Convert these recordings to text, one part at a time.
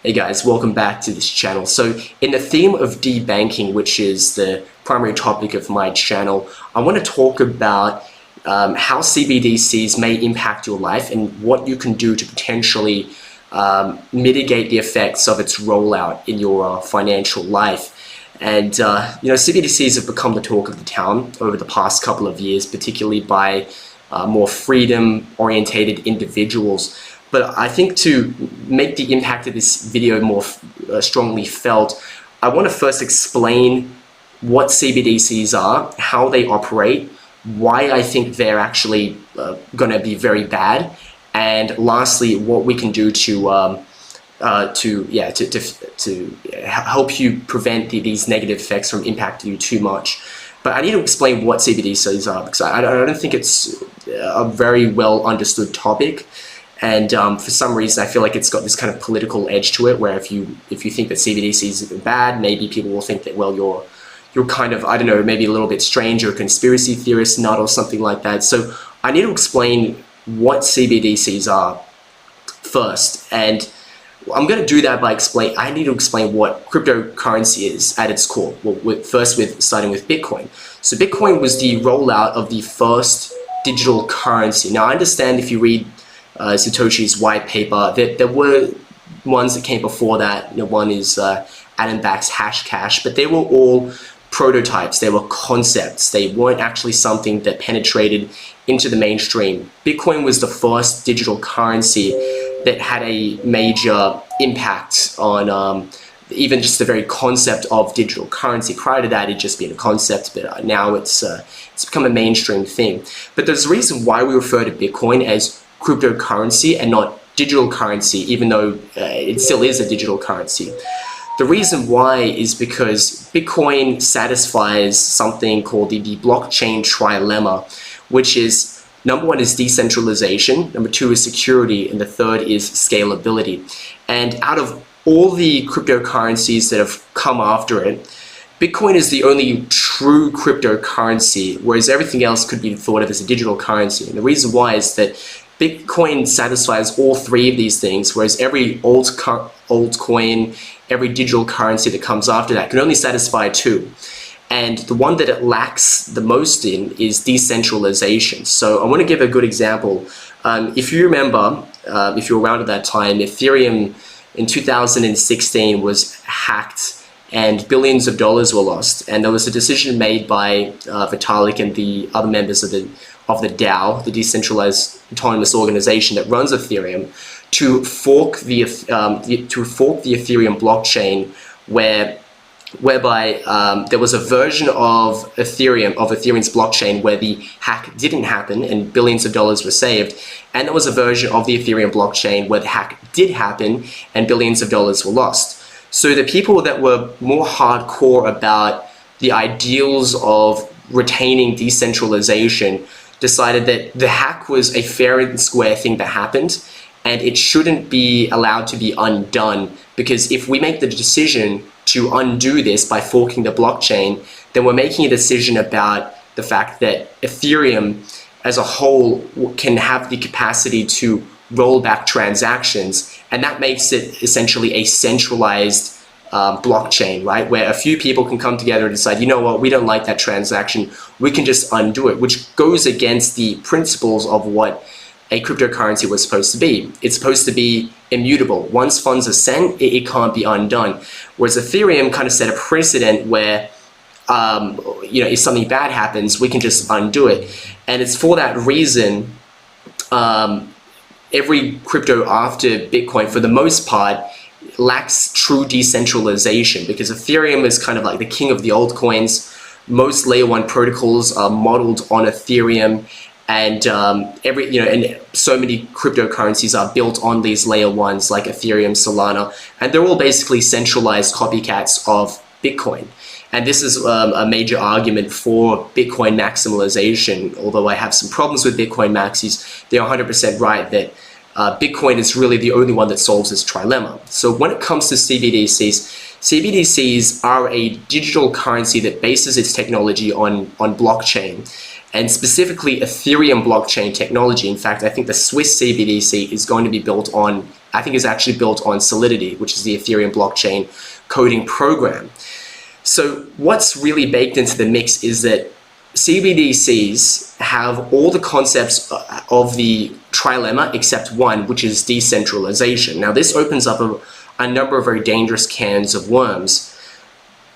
Hey guys, welcome back to this channel. So in the theme of debanking, which is the primary topic of my channel, I want to talk about how CBDCs may impact your life and what you can do to potentially mitigate the effects of its rollout in your financial life. And CBDCs have become the talk of the town over the past couple of years, particularly by more freedom-orientated individuals. But I think to make the impact of this video more strongly felt, I want to first explain what CBDCs are, how they operate, why I think they're actually going to be very bad, and lastly, what we can do to help you prevent these negative effects from impacting you too much. But I need to explain what CBDCs are because I don't think it's a very well understood topic. And for some reason, I feel like it's got this kind of political edge to it, where if you think that CBDCs are bad, maybe people will think that, well, you're kind of, I don't know, maybe a little bit strange or a conspiracy theorist nut or something like that. So I need to explain what CBDCs are first, and I'm going to do that by I need to explain what cryptocurrency is at its core. Well, starting with Bitcoin. So Bitcoin was the rollout of the first digital currency. Now I understand if you read Satoshi's white paper, there were ones that came before that. One is Adam Back's Hashcash, but they were all prototypes. They were concepts. They weren't actually something that penetrated into the mainstream. Bitcoin was the first digital currency that had a major impact on even just the very concept of digital currency. Prior to that, it'd just been a concept, but now it's become a mainstream thing. But there's a reason why we refer to Bitcoin as cryptocurrency and not digital currency, even though it still is a digital currency. The reason why is because Bitcoin satisfies something called the blockchain trilemma, which is, number one is decentralization, number two is security, and the third is scalability. And out of all the cryptocurrencies that have come after it, Bitcoin is the only true cryptocurrency, whereas everything else could be thought of as a digital currency. And the reason why is that Bitcoin satisfies all three of these things, whereas every altcoin, every digital currency that comes after that can only satisfy two. And the one that it lacks the most in is decentralization. So I want to give a good example. If you remember, if you're around at that time, Ethereum in 2016 was hacked and billions of dollars were lost. And there was a decision made by Vitalik and the other members of the DAO, the Decentralized Autonomous Organization that runs Ethereum, to fork the Ethereum blockchain, whereby there was a version of Ethereum's blockchain where the hack didn't happen and billions of dollars were saved, and there was a version of the Ethereum blockchain where the hack did happen and billions of dollars were lost. So the people that were more hardcore about the ideals of retaining decentralization decided that the hack was a fair and square thing that happened, and it shouldn't be allowed to be undone, because if we make the decision to undo this by forking the blockchain, then we're making a decision about the fact that Ethereum as a whole can have the capacity to roll back transactions, and that makes it essentially a centralized blockchain, right? Where a few people can come together and decide, you know what, we don't like that transaction, we can just undo it, which goes against the principles of what a cryptocurrency was supposed to be. It's supposed to be immutable. Once funds are sent, it can't be undone. Whereas Ethereum kind of set a precedent where, if something bad happens, we can just undo it. And it's for that reason, every crypto after Bitcoin, for the most part, lacks true decentralization, because Ethereum is kind of like the king of the altcoins. Most layer 1 protocols are modeled on Ethereum, and and so many cryptocurrencies are built on these layer 1s like Ethereum, Solana, and they're all basically centralized copycats of Bitcoin. And this is a major argument for Bitcoin maximalization. Although I have some problems with Bitcoin maxis, they're 100% right that Bitcoin is really the only one that solves this trilemma. So when it comes to CBDCs are a digital currency that bases its technology on blockchain. and specifically Ethereum blockchain technology. In fact, I think the Swiss CBDC is going to be built on I think is actually built on Solidity, which is the Ethereum blockchain coding program. So what's really baked into the mix is that CBDCs have all the concepts of the trilemma except one, which is decentralization. Now, this opens up a number of very dangerous cans of worms.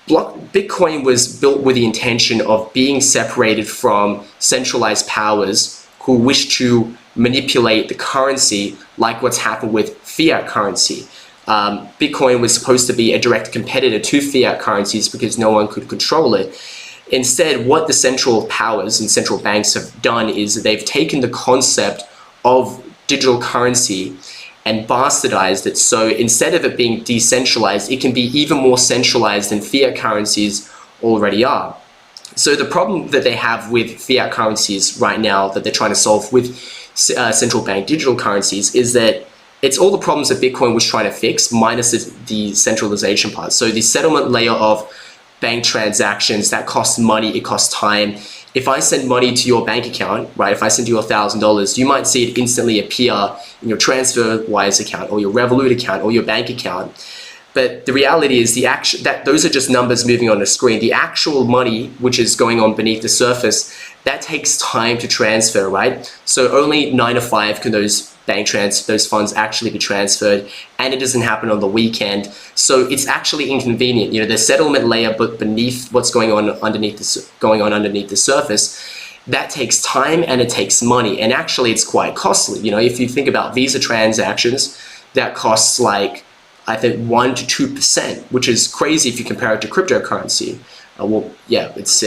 Bitcoin was built with the intention of being separated from centralized powers who wish to manipulate the currency, like what's happened with fiat currency. Bitcoin was supposed to be a direct competitor to fiat currencies because no one could control it. Instead, what the central powers and central banks have done is they've taken the concept of digital currency and bastardized it. So instead of it being decentralized, it can be even more centralized than fiat currencies already are. So the problem that they have with fiat currencies right now that they're trying to solve with central bank digital currencies is that it's all the problems that Bitcoin was trying to fix minus the decentralization part. So the settlement layer of bank transactions, that costs money, it costs time. If I send money to your bank account, right, if I send you $1,000, you might see it instantly appear in your TransferWise account or your Revolut account or your bank account. But the reality is that those are just numbers moving on the screen. The actual money, which is going on beneath the surface, that takes time to transfer, right? So only 9 to 5 can those those funds actually be transferred, and it doesn't happen on the weekend. So it's actually inconvenient. You know, the settlement layer, but beneath what's going on underneath the surface, that takes time and it takes money, and actually it's quite costly. You know, if you think about Visa transactions, that costs like, I think 1 to 2%, which is crazy if you compare it to cryptocurrency. Well, yeah, it's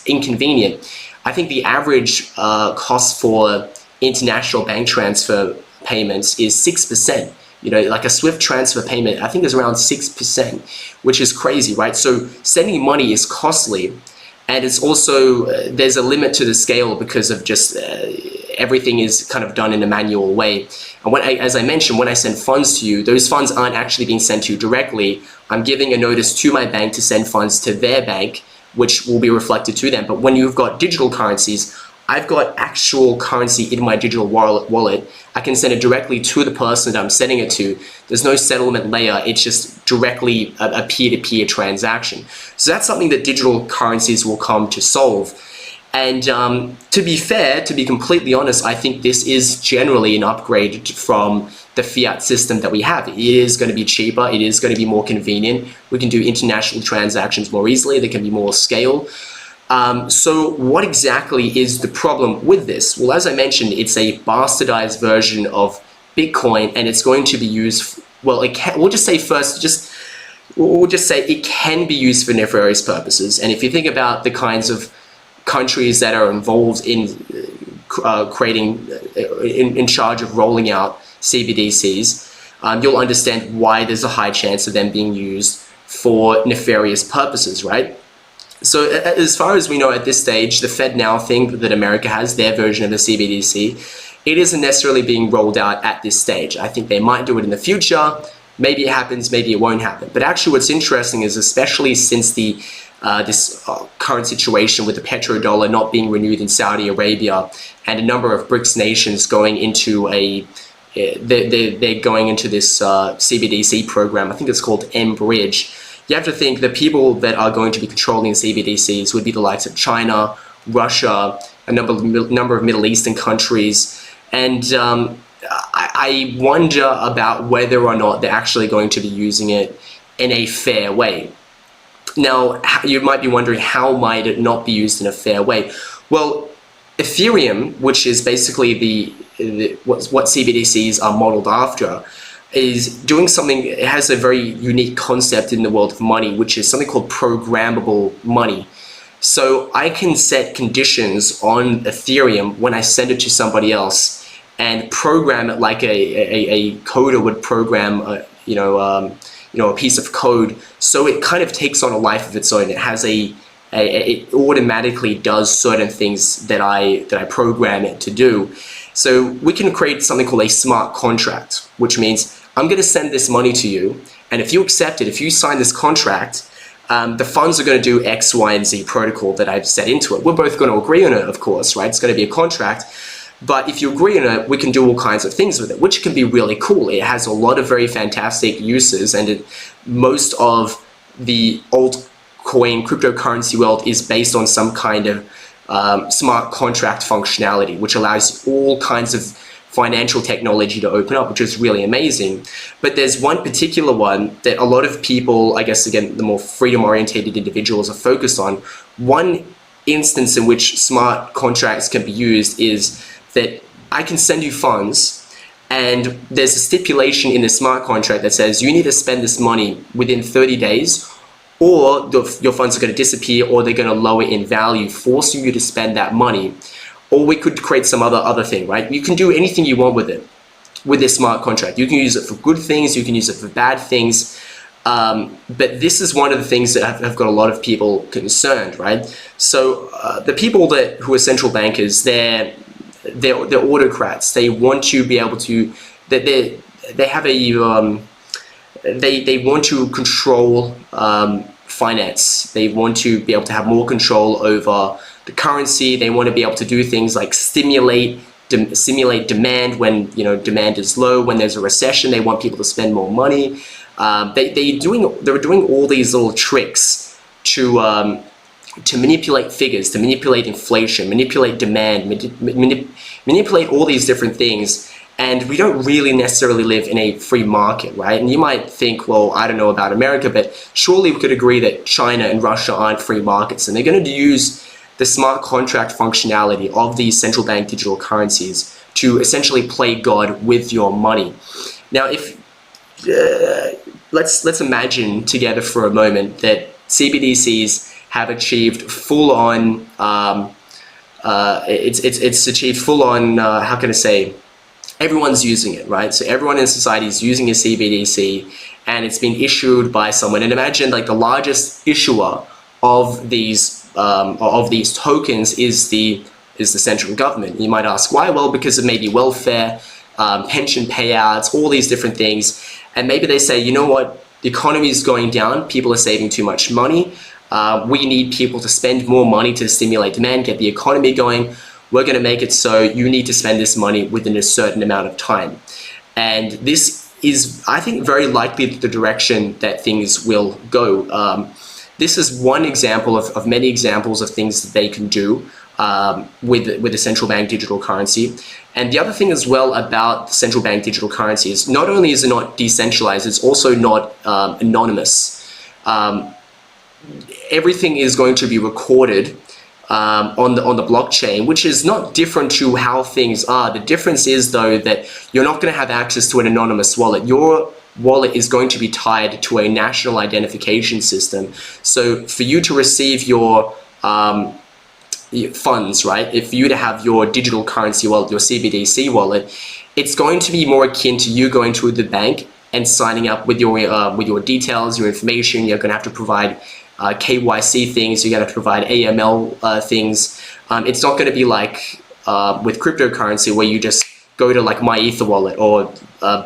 inconvenient. I think the average cost for international bank transfer payments is 6%. You know, like a SWIFT transfer payment, I think is around 6%, which is crazy, right? So sending money is costly, and it's also there's a limit to the scale because of just everything is kind of done in a manual way. And as I mentioned, when I send funds to you, those funds aren't actually being sent to you directly. I'm giving a notice to my bank to send funds to their bank, which will be reflected to them. But when you've got digital currencies, I've got actual currency in my digital wallet. I can send it directly to the person that I'm sending it to. There's no settlement layer. It's just directly a peer-to-peer transaction. So that's something that digital currencies will come to solve. And to be fair, to be completely honest, I think this is generally an upgrade from the fiat system that we have. It is going to be cheaper. It is going to be more convenient. We can do international transactions more easily. There can be more scale. So what exactly is the problem with this? Well, as I mentioned, it's a bastardized version of Bitcoin, and it's going to be used, well, we'll just say it can be used for nefarious purposes. And if you think about the kinds of countries that are involved in in charge of rolling out CBDCs, you'll understand why there's a high chance of them being used for nefarious purposes, right? So as far as we know at this stage, the FedNow thing that America has, their version of the CBDC, it isn't necessarily being rolled out at this stage. I think they might do it in the future. Maybe it happens, maybe it won't happen. But actually what's interesting is, especially since this current situation with the petrodollar not being renewed in Saudi Arabia and a number of BRICS nations going into they're going into this CBDC program, I think it's called M-Bridge. You have to think the people that are going to be controlling CBDCs would be the likes of China, Russia, a number of Middle Eastern countries, and I wonder about whether or not they're actually going to be using it in a fair way. Now, you might be wondering, how might it not be used in a fair way? Well, Ethereum, which is basically what CBDCs are modeled after, is doing something. It has a very unique concept in the world of money, which is something called programmable money. So I can set conditions on Ethereum when I send it to somebody else and program it like a coder would program a piece of code. So it kind of takes on a life of its own. It has it automatically does certain things that I program it to do. So we can create something called a smart contract, which means I'm going to send this money to you, and if you accept it, if you sign this contract, the funds are going to do X, Y, and Z protocol that I've set into it. We're both going to agree on it, of course, right? It's going to be a contract, But if you agree on it, we can do all kinds of things with it, which can be really cool. It has a lot of very fantastic uses, and most of the altcoin cryptocurrency world is based on some kind of smart contract functionality, which allows all kinds of financial technology to open up, which is really amazing. But there's one particular one that a lot of people, I guess, again, the more freedom-oriented individuals are focused on. One instance in which smart contracts can be used is that I can send you funds, and there's a stipulation in the smart contract that says you need to spend this money within 30 days, or your funds are going to disappear, or they're going to lower in value, forcing you to spend that money. Or we could create some other thing, right? You can do anything you want with it, with this smart contract. You can use it for good things, you can use it for bad things. But this is one of the things that have got a lot of people concerned, right? So the people who are central bankers, they're autocrats. They want to be able to, they have a, they want to control finance. They want to be able to have more control over the currency. They want to be able to do things like simulate demand when demand is low. When there's a recession, they want people to spend more money. They're doing all these little tricks to manipulate figures, to manipulate inflation, manipulate demand, manipulate all these different things. And we don't really necessarily live in a free market, right? And you might think, well, I don't know about America, but surely we could agree that China and Russia aren't free markets, and they're going to use the smart contract functionality of these central bank digital currencies to essentially play God with your money. Now, if let's imagine together for a moment that CBDCs have achieved full-on, it's achieved full-on, how can I say, everyone's using it, right? So everyone in society is using a CBDC, and it's been issued by someone. And imagine like the largest issuer of these tokens is the central government. You might ask why? Well, because of maybe welfare, pension payouts, all these different things. And maybe they say, you know what, the economy is going down, people are saving too much money, we need people to spend more money to stimulate demand, get the economy going. We're going to make it so you need to spend this money within a certain amount of time. And this is, I think, very likely the direction that things will go. This is one example of many examples of things that they can do with the central bank digital currency. And the other thing as well about the central bank digital currency is not only is it not decentralized, it's also not anonymous. Everything is going to be recorded on the blockchain, which is not different to how things are. The difference is, though, that you're not going to have access to an anonymous wallet. Your wallet is going to be tied to a national identification system. So for you to receive your funds, right, if you to have your digital currency wallet, your CBDC wallet, it's going to be more akin to you going to the bank and signing up with your details, your information. You're going to have to provide KYC things, you're going to provide AML things. It's not going to be like with cryptocurrency where you just go to like My Ether wallet or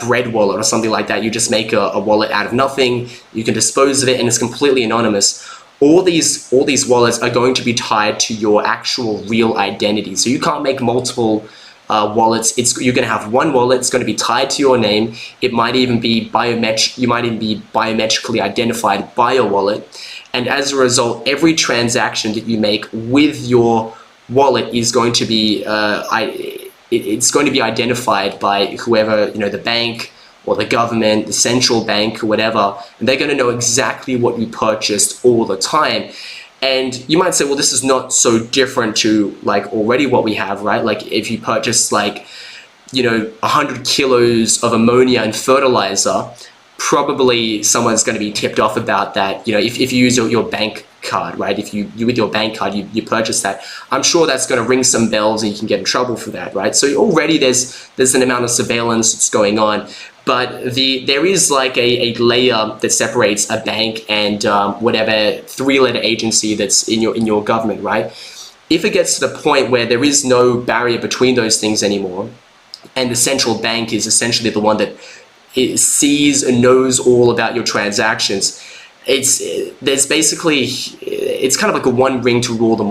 Bread wallet or something like that. You just make a wallet out of nothing, you can dispose of it, and it's completely anonymous. All these wallets are going to be tied to your actual real identity. So you can't make multiple wallets. You're going to have one wallet. It's going to be tied to your name. It might even be you might even be biometrically identified by your wallet. And as a result, every transaction that you make with your wallet is going to be it's going to be identified by whoever, the bank or the government, the central bank, or whatever, and they're going to know exactly what you purchased all the time. And you might say, well, this is not so different to like already what we have, right? Like if you purchase like 100 kilos of ammonia and fertilizer, probably someone's going to be tipped off about that. If you use your bank card, right? If you with your bank card, you purchase that, I'm sure that's going to ring some bells and you can get in trouble for that, right? So already there's an amount of surveillance that's going on, but there is like a layer that separates a bank and whatever three-letter agency that's in your government, right? If it gets to the point where there is no barrier between those things anymore, and the central bank is essentially the one that sees and knows all about your transactions, there's basically, it's kind of like a one ring to rule them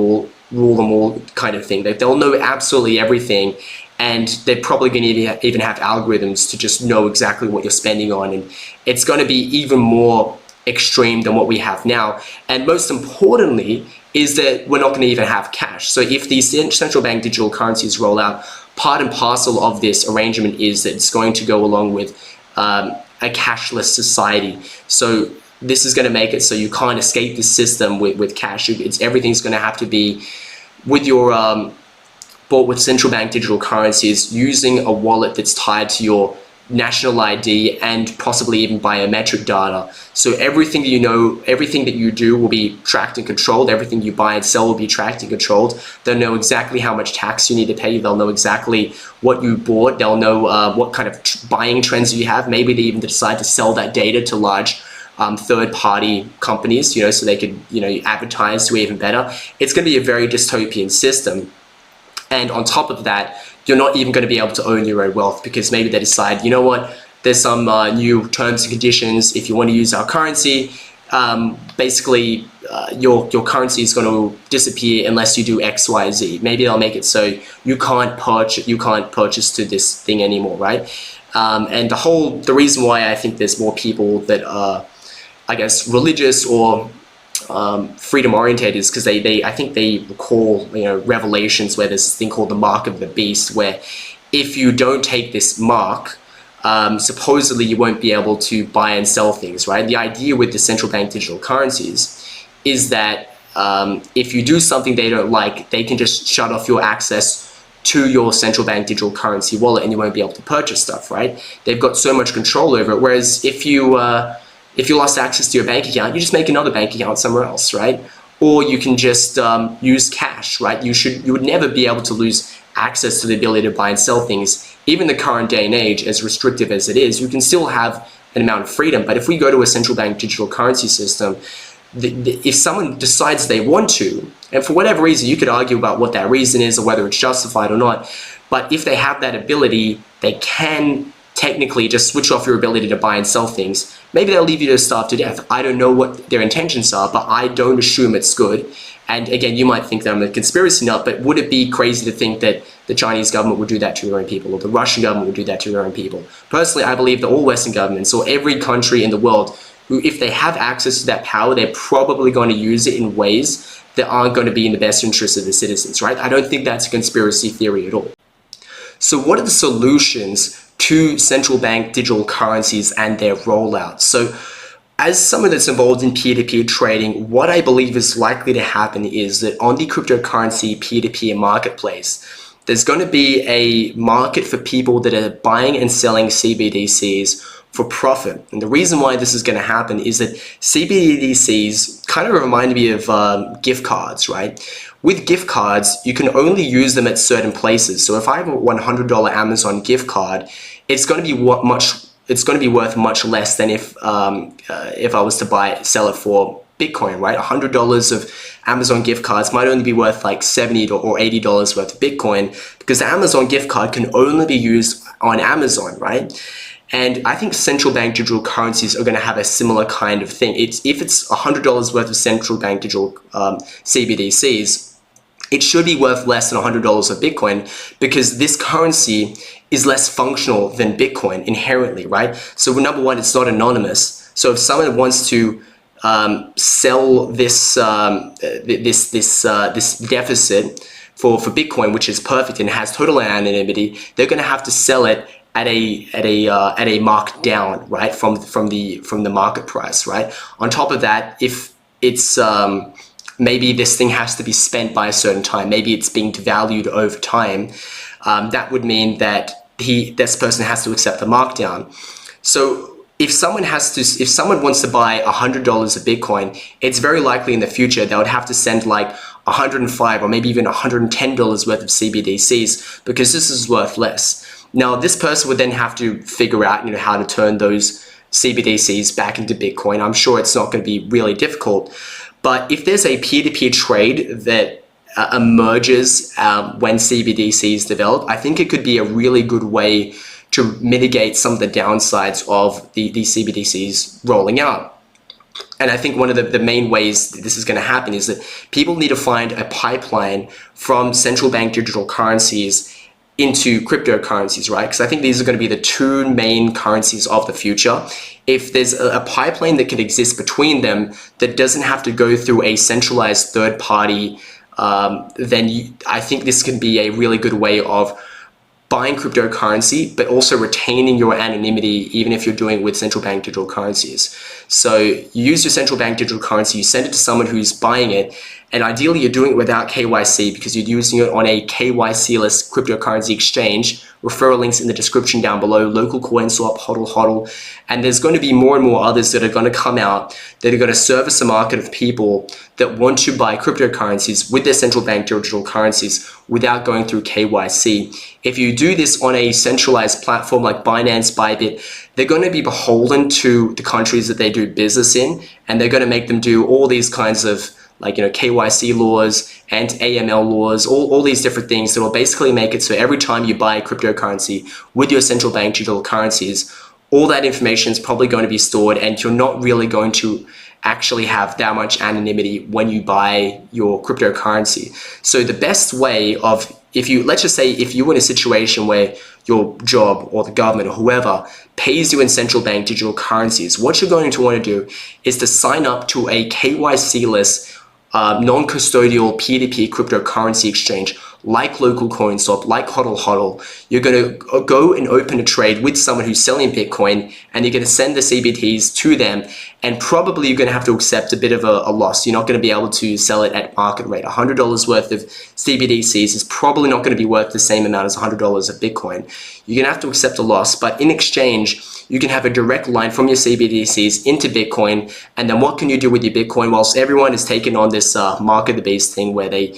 all kind of thing. They'll know absolutely everything, and they're probably going to even have algorithms to just know exactly what you're spending on, and it's going to be even more extreme than what we have now. And most importantly is that we're not going to even have cash. So if these central bank digital currencies roll out, part and parcel of this arrangement is that it's going to go along with a cashless society. So this is going to make it so you can't escape the system with cash. Everything's going to have to be with your bought with central bank digital currencies, using a wallet that's tied to your national ID and possibly even biometric data. So everything that you know, everything that you do will be tracked and controlled. Everything you buy and sell will be tracked and controlled. They'll know exactly how much tax you need to pay. They'll know exactly what you bought. They'll know what kind of buying trends you have. Maybe they even decide to sell that data to large third-party companies, so they could, advertise to even better. It's going to be a very dystopian system. And on top of that, you're not even going to be able to own your own wealth, because maybe they decide, you know what, there's some new terms and conditions. If you want to use our currency, basically your currency is going to disappear unless you do X, Y, Z. Maybe they'll make it so you can't purchase to this thing anymore, right? And the reason why I think there's more people that are, I guess, religious or freedom oriented is because I think they recall, Revelations, where there's this thing called the mark of the beast, where if you don't take this mark, supposedly you won't be able to buy and sell things, right? The idea with the central bank digital currencies is that if you do something they don't like, they can just shut off your access to your central bank digital currency wallet, and you won't be able to purchase stuff, right? They've got so much control over it. Whereas if you lost access to your bank account, you just make another bank account somewhere else, right? Or you can just use cash, right? You would never be able to lose access to the ability to buy and sell things. Even the current day and age, as restrictive as it is, you can still have an amount of freedom. But if we go to a central bank digital currency system, if someone decides they want to, and for whatever reason, you could argue about what that reason is or whether it's justified or not, but if they have that ability, they can technically just switch off your ability to buy and sell things. Maybe they'll leave you to starve to death. I don't know what their intentions are, but I don't assume it's good. And again, you might think that I'm a conspiracy nut, but would it be crazy to think that the Chinese government would do that to their own people, or the Russian government would do that to their own people? Personally, I believe that all Western governments, or every country in the world, who, if they have access to that power, they're probably going to use it in ways that aren't going to be in the best interest of the citizens, right? I don't think that's a conspiracy theory at all. So what are the solutions to central bank digital currencies and their rollout? So as someone that's involved in peer-to-peer trading, what I believe is likely to happen is that on the cryptocurrency peer-to-peer marketplace, there's going to be a market for people that are buying and selling CBDCs for profit. And the reason why this is going to happen is that CBDCs kind of remind me of gift cards, right? With gift cards, you can only use them at certain places. So if I have a $100 Amazon gift card, it's going to be worth much less than if I was to sell it for Bitcoin, right? $100 of Amazon gift cards might only be worth like $70 or $80 worth of Bitcoin, because the Amazon gift card can only be used on Amazon, right? And I think central bank digital currencies are going to have a similar kind of thing. If it's $100 worth of central bank digital CBDCs, it should be worth less than $100 of Bitcoin, because this currency is less functional than Bitcoin inherently, right? So number one, it's not anonymous. So if someone wants to sell this deficit for Bitcoin, which is perfect and has total anonymity, they're going to have to sell it at a markdown, right, from the market price, right? On top of that, if it's maybe this thing has to be spent by a certain time, maybe it's being devalued over time, that would mean that this person has to accept the markdown. So if someone wants to buy $100 of Bitcoin, it's very likely in the future they would have to send like $105 or maybe even $110 worth of CBDCs, because this is worth less. Now, this person would then have to figure out, how to turn those CBDCs back into Bitcoin. I'm sure it's not going to be really difficult, but if there's a peer-to-peer trade that emerges when CBDCs develop, I think it could be a really good way to mitigate some of the downsides of the CBDCs rolling out. And I think one of the main ways this is going to happen is that people need to find a pipeline from central bank digital currencies into cryptocurrencies, right? Because I think these are going to be the two main currencies of the future. If there's a pipeline that can exist between them that doesn't have to go through a centralized third party, then I think this can be a really good way of buying cryptocurrency, but also retaining your anonymity, even if you're doing it with central bank digital currencies. So you use your central bank digital currency, you send it to someone who's buying it, and ideally you're doing it without KYC because you're using it on a KYC-less cryptocurrency exchange. Referral links in the description down below, local CoinSwap, HODL, and there's going to be more and more others that are going to come out that are going to service a market of people that want to buy cryptocurrencies with their central bank digital currencies without going through KYC. If you do this on a centralized platform like Binance, Bybit, they're going to be beholden to the countries that they do business in, and they're going to make them do all these kinds of KYC laws and AML laws, all these different things that will basically make it so every time you buy a cryptocurrency with your central bank digital currencies, all that information is probably going to be stored, and you're not really going to actually have that much anonymity when you buy your cryptocurrency. So the best way of, let's just say if you're in a situation where your job or the government or whoever pays you in central bank digital currencies, what you're going to want to do is to sign up to a KYC-less non-custodial peer-to-peer cryptocurrency exchange like local CoinSwap, like HODL. You're going to go and open a trade with someone who's selling Bitcoin, and you're going to send the CBDCs to them, and probably you're going to have to accept a bit of a loss. You're not going to be able to sell it at market rate. $100 worth of CBDCs is probably not going to be worth the same amount as $100 of Bitcoin. You're going to have to accept a loss, but in exchange, you can have a direct line from your CBDCs into Bitcoin. And then what can you do with your Bitcoin? Whilst everyone is taking on this market the beast thing where they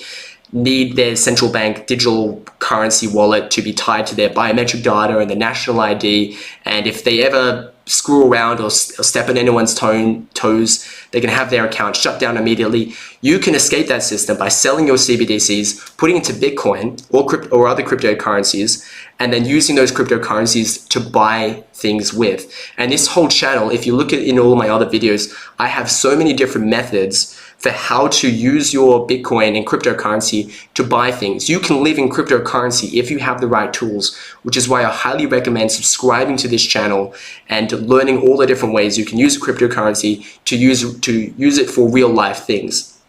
need their central bank digital currency wallet to be tied to their biometric data and the national ID. And if they ever screw around or step on anyone's toes, they can have their account shut down immediately. You can escape that system by selling your CBDCs, putting into Bitcoin or other cryptocurrencies, and then using those cryptocurrencies to buy things with. And this whole channel, if you look at in all my other videos, I have so many different methods for how to use your Bitcoin and cryptocurrency to buy things. You can live in cryptocurrency if you have the right tools, which is why I highly recommend subscribing to this channel and learning all the different ways you can use cryptocurrency to use it for real life things.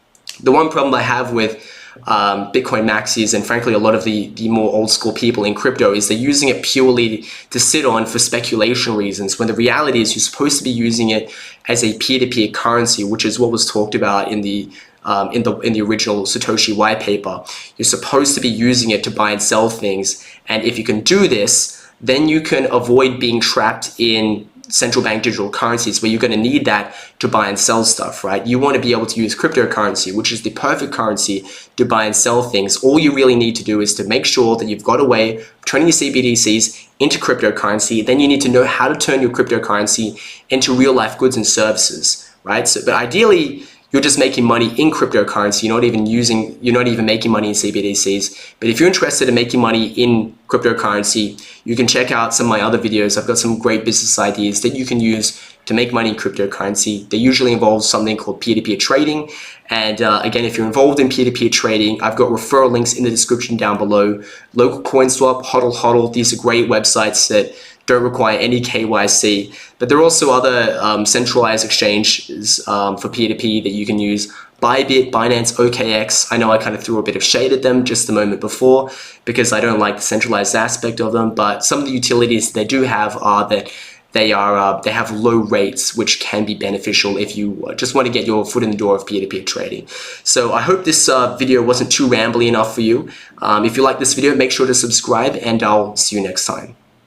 The one problem I have with Bitcoin maxis and frankly a lot of the more old school people in crypto is they're using it purely to sit on for speculation reasons, when the reality is you're supposed to be using it as a peer-to-peer currency, which is what was talked about in the original Satoshi white paper. You're supposed to be using it to buy and sell things, and if you can do this, then you can avoid being trapped in central bank digital currencies where you're going to need that to buy and sell stuff, right? You want to be able to use cryptocurrency, which is the perfect currency to buy and sell things. All you really need to do is to make sure that you've got a way of turning your CBDCs into cryptocurrency. Then you need to know how to turn your cryptocurrency into real life goods and services, right? So, but ideally, you're just making money in cryptocurrency. You're not even making money in CBDCs. But if you're interested in making money in cryptocurrency, you can check out some of my other videos. I've got some great business ideas that you can use to make money in cryptocurrency. They usually involve something called peer-to-peer trading. And again, if you're involved in peer-to-peer trading, I've got referral links in the description down below. Local CoinSwap, HODL. These are great websites that don't require any KYC, but there are also other centralized exchanges for peer-to-peer that you can use. Bybit, Binance, OKX. I know I kind of threw a bit of shade at them just a moment before because I don't like the centralized aspect of them, but some of the utilities they do have are that they have low rates, which can be beneficial if you just want to get your foot in the door of peer-to-peer trading. So I hope this video wasn't too rambly enough for you. If you like this video, make sure to subscribe, and I'll see you next time.